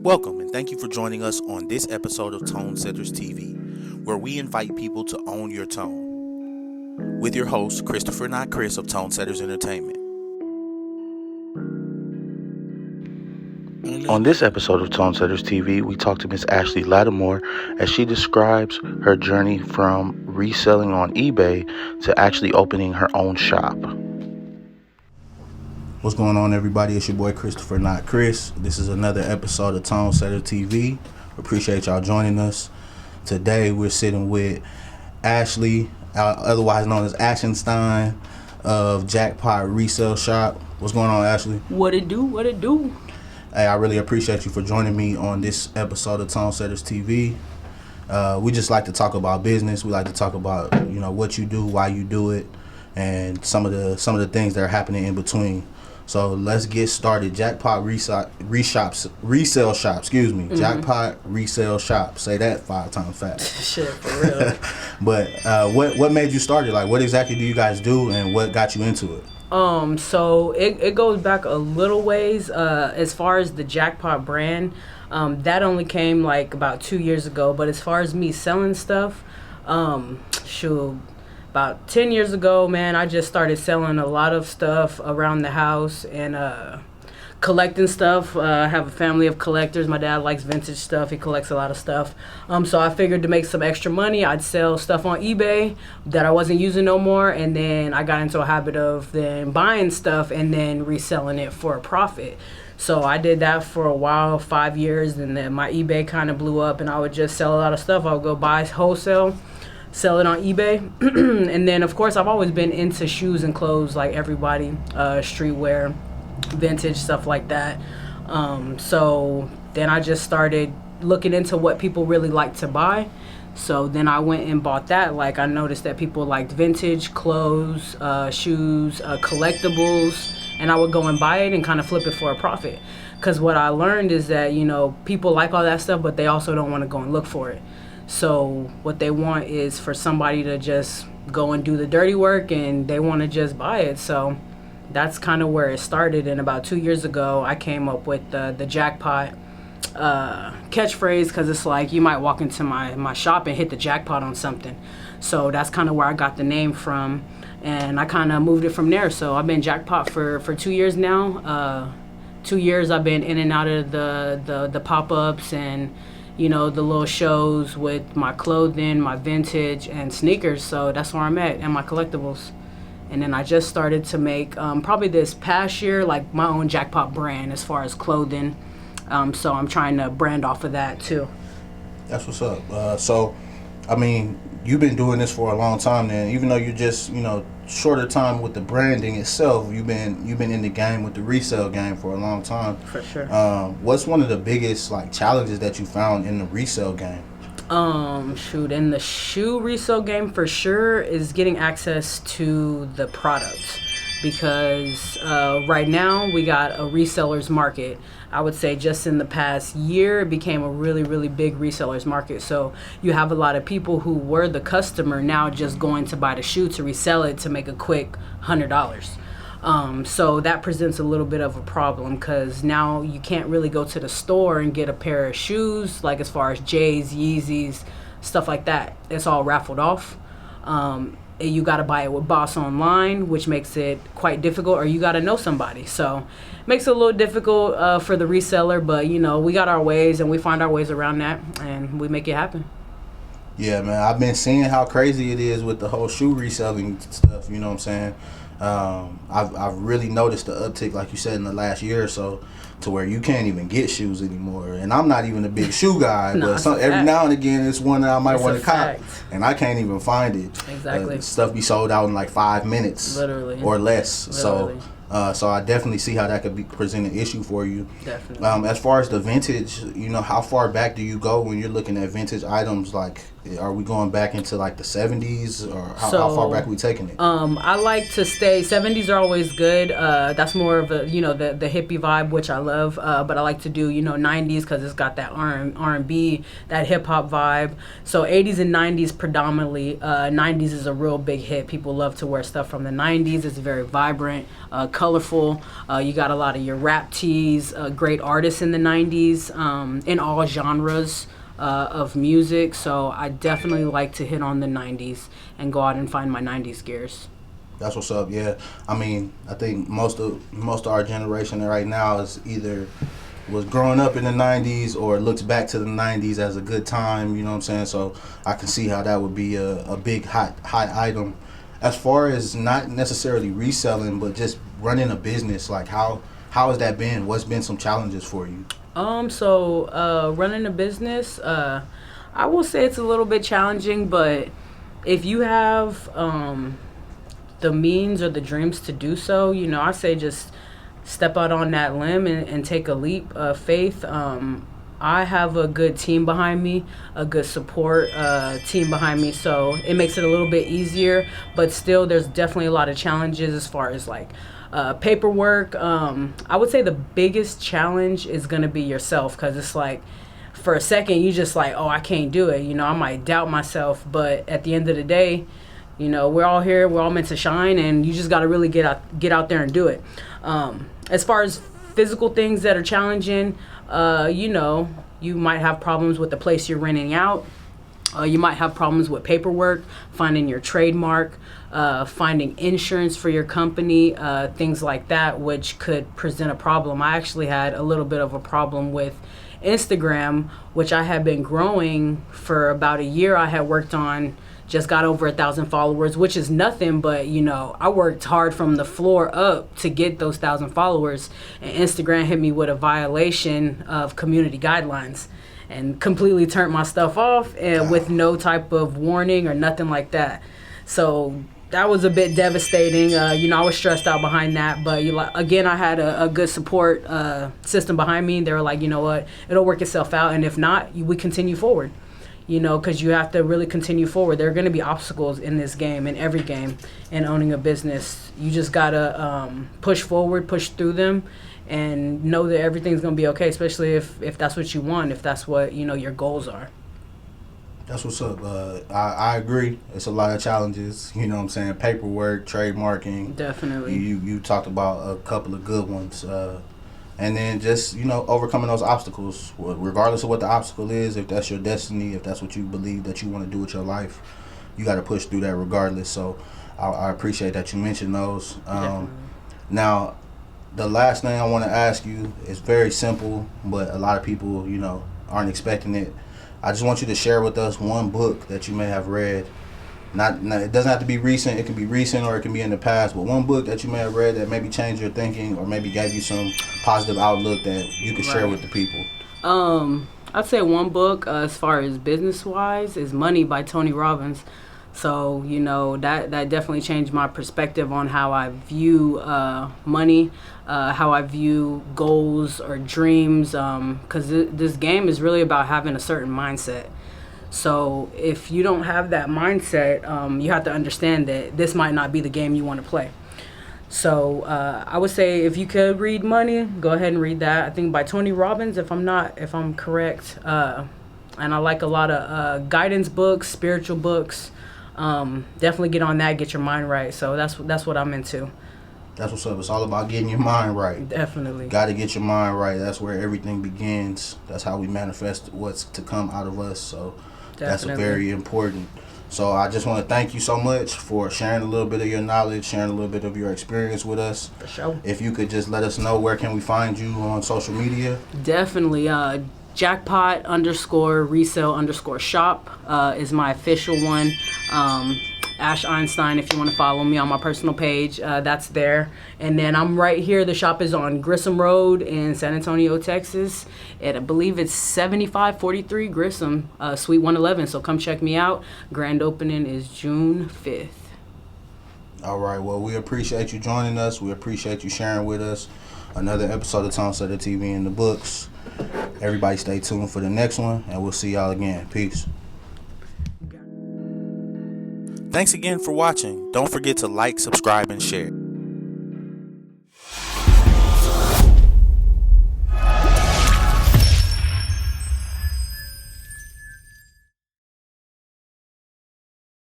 Welcome and thank you for joining us on this episode of ToneSetters TV, where we invite people to own your tone. With your host, Christopher not Chris of ToneSetters Entertainment. On this episode of ToneSetters TV, we talk to Miss Ashley Lattimore as she describes her journey from reselling on eBay to actually opening her own shop. What's going on, everybody? It's your boy Christopher not Chris. This is another episode of ToneSetters TV. Appreciate y'all joining us. Today we're sitting with Ashley, otherwise known as Ashenstein of Jackpot Resell Shop. What's going on, Ashley? What it do? Hey, I really appreciate you for joining me on this episode of ToneSetters TV. We just like to talk about business. We like to talk about, what you do, why you do it, and some of the things that are happening in between. So let's get started. Jackpot Resell Shop. Mm-hmm. Jackpot Resell Shop. Say that 5 times fast. Shit, for real. But what made you start it? Like, what exactly do you guys do, and what got you into it? So it goes back a little ways. As far as the Jackpot brand, that only came like about 2 years ago. But as far as me selling stuff, about 10 years ago, man, I just started selling a lot of stuff around the house and collecting stuff. I have a family of collectors. My dad likes vintage stuff. He collects a lot of stuff. So I figured to make some extra money, I'd sell stuff on eBay that I wasn't using no more. And then I got into a habit of then buying stuff and then reselling it for a profit. So I did that for a while, 5 years, and then my eBay kind of blew up and I would just sell a lot of stuff. I would go buy wholesale, sell it on eBay. And then, of course, I've always been into shoes and clothes like everybody, streetwear, vintage, stuff like that. So then I just started looking into what people really like to buy. So then I went and bought that. Like, I noticed that people liked vintage clothes, shoes, collectibles, and I would go and buy it and kind of flip it for a profit. Because what I learned is that, people like all that stuff, but they also don't want to go and look for it. So what they want is for somebody to just go and do the dirty work, and they want to just buy it. So that's kind of where it started. And about 2 years ago, I came up with the Jackpot catchphrase, because it's like you might walk into my shop and hit the jackpot on something. So that's kind of where I got the name from, and I kind of moved it from there. So I've been Jackpot for 2 years now. 2 years I've been in and out of the pop-ups and the little shows with my clothing, my vintage, and sneakers. So that's where I'm at, and my collectibles. And then I just started to make, probably this past year, like my own Jackpot brand as far as clothing. So I'm trying to brand off of that too. That's what's up. So, I mean, you've been doing this for a long time then. Even though you're just, shorter time with the branding itself, you've been in the game with the resale game for a long time. For sure. What's one of the biggest challenges that you found in the resale game? In the shoe resale game, for sure, is getting access to the product. Because right now we got a reseller's market. I would say just in the past year, it became a really, really big reseller's market. So you have a lot of people who were the customer now just going to buy the shoe to resell it to make a quick $100. So that presents a little bit of a problem, because now you can't really go to the store and get a pair of shoes, like as far as J's, Yeezys, stuff like that. It's all raffled off. You got to buy it with Boss Online, which makes it quite difficult, or you got to know somebody. So it makes it a little difficult for the reseller, but, we got our ways, and we find our ways around that, and we make it happen. Yeah, man, I've been seeing how crazy it is with the whole shoe reselling stuff, you know what I'm saying? I've really noticed the uptick, like you said, in the last year or so, to where you can't even get shoes anymore. And I'm not even a big shoe guy, but every now and again it's one that I might want to cop, and I can't even find it. Exactly. Stuff be sold out in like 5 minutes, literally, or less. Literally. So I definitely see how that could present an issue for you. Definitely. As far as the vintage, how far back do you go when you're looking at vintage items? Like, Are we going back into like the 70s, or how far back are we taking it? I like to stay. 70s are always good. That's more of a the hippie vibe, which I love. But I like to do 90s because it's got that R&B, that hip hop vibe. So 80s and 90s predominantly. 90s is a real big hit. People love to wear stuff from the 90s. It's very vibrant, colorful. You got a lot of your rap tees. Great artists in the 90s, in all genres of music. So I definitely like to hit on the 90s and go out and find my 90s gears. That's what's up. Yeah, I mean, I think most of our generation right now is either was growing up in the 90s or looks back to the 90s as a good time, you know what I'm saying? So I can see how that would be a big hot item. As far as not necessarily reselling, but just running a business, like how has that been? What's been some challenges for you? Running a business, I will say it's a little bit challenging, but if you have the means or the dreams to do so, I say just step out on that limb and take a leap of faith. I have a good team behind me, a good support team behind me, so it makes it a little bit easier, but still there's definitely a lot of challenges as far as like paperwork. I would say the biggest challenge is going to be yourself, because it's like for a second you just like, oh, I can't do it. I might doubt myself, but at the end of the day, we're all here, we're all meant to shine, and you just got to really get out there and do it. As far as physical things that are challenging, you might have problems with the place you're renting out. You might have problems with paperwork, finding your trademark, finding insurance for your company, things like that, which could present a problem. I actually had a little bit of a problem with Instagram, which I had been growing for about a year. I had worked on, just got over 1,000 followers, which is nothing, but I worked hard from the floor up to get those 1,000 followers, and Instagram hit me with a violation of community guidelines and completely turned my stuff off, and with no type of warning or nothing like that. So that was a bit devastating. I was stressed out behind that, but again, I had a good support system behind me. They were like, you know what, it'll work itself out, and if not, we continue forward. Because you have to really continue forward. There are going to be obstacles in this game, in every game, in owning a business. You just got to push forward, push through them, and know that everything's going to be okay, especially if that's what you want, if that's what, your goals are. That's what's up. I agree. It's a lot of challenges, you know what I'm saying? Paperwork, trademarking. Definitely. You talked about a couple of good ones. And then just, overcoming those obstacles, regardless of what the obstacle is, if that's your destiny, if that's what you believe that you want to do with your life, you got to push through that regardless. So I appreciate that you mentioned those. Now, the last thing I want to ask you is very simple, but a lot of people, aren't expecting it. I just want you to share with us one book that you may have read. Not it doesn't have to be recent. It can be recent or it can be in the past. But one book that you may have read that maybe changed your thinking or maybe gave you some positive outlook that you could share with the people. I'd say one book as far as business wise is Money by Tony Robbins. So that definitely changed my perspective on how I view money, how I view goals or dreams. Because this game is really about having a certain mindset. So if you don't have that mindset, you have to understand that this might not be the game you want to play. So I would say if you could read Money, go ahead and read that. I think by Tony Robbins, if I'm correct. And I like a lot of guidance books, spiritual books. Definitely get on that, get your mind right. So that's what I'm into. That's what's up. It's all about getting your mind right. Definitely. Got to get your mind right. That's where everything begins. That's how we manifest what's to come out of us. So that's very important. So I just want to thank you so much for sharing a little bit of your knowledge, sharing a little bit of your experience with us. For sure. If you could just let us know, where can we find you on social media? Definitely. Jackpot_resell_shop is my official one. Ash Einstein, if you want to follow me on my personal page, that's there. And then I'm right here. The shop is on Grissom Road in San Antonio, Texas. And I believe it's 7543 Grissom, Suite 111. So come check me out. Grand opening is June 5th. All right. Well, we appreciate you joining us. We appreciate you sharing with us. Another episode of ToneSetters TV in the books. Everybody stay tuned for the next one, and we'll see y'all again. Peace. Thanks again for watching. Don't forget to like, subscribe, and share.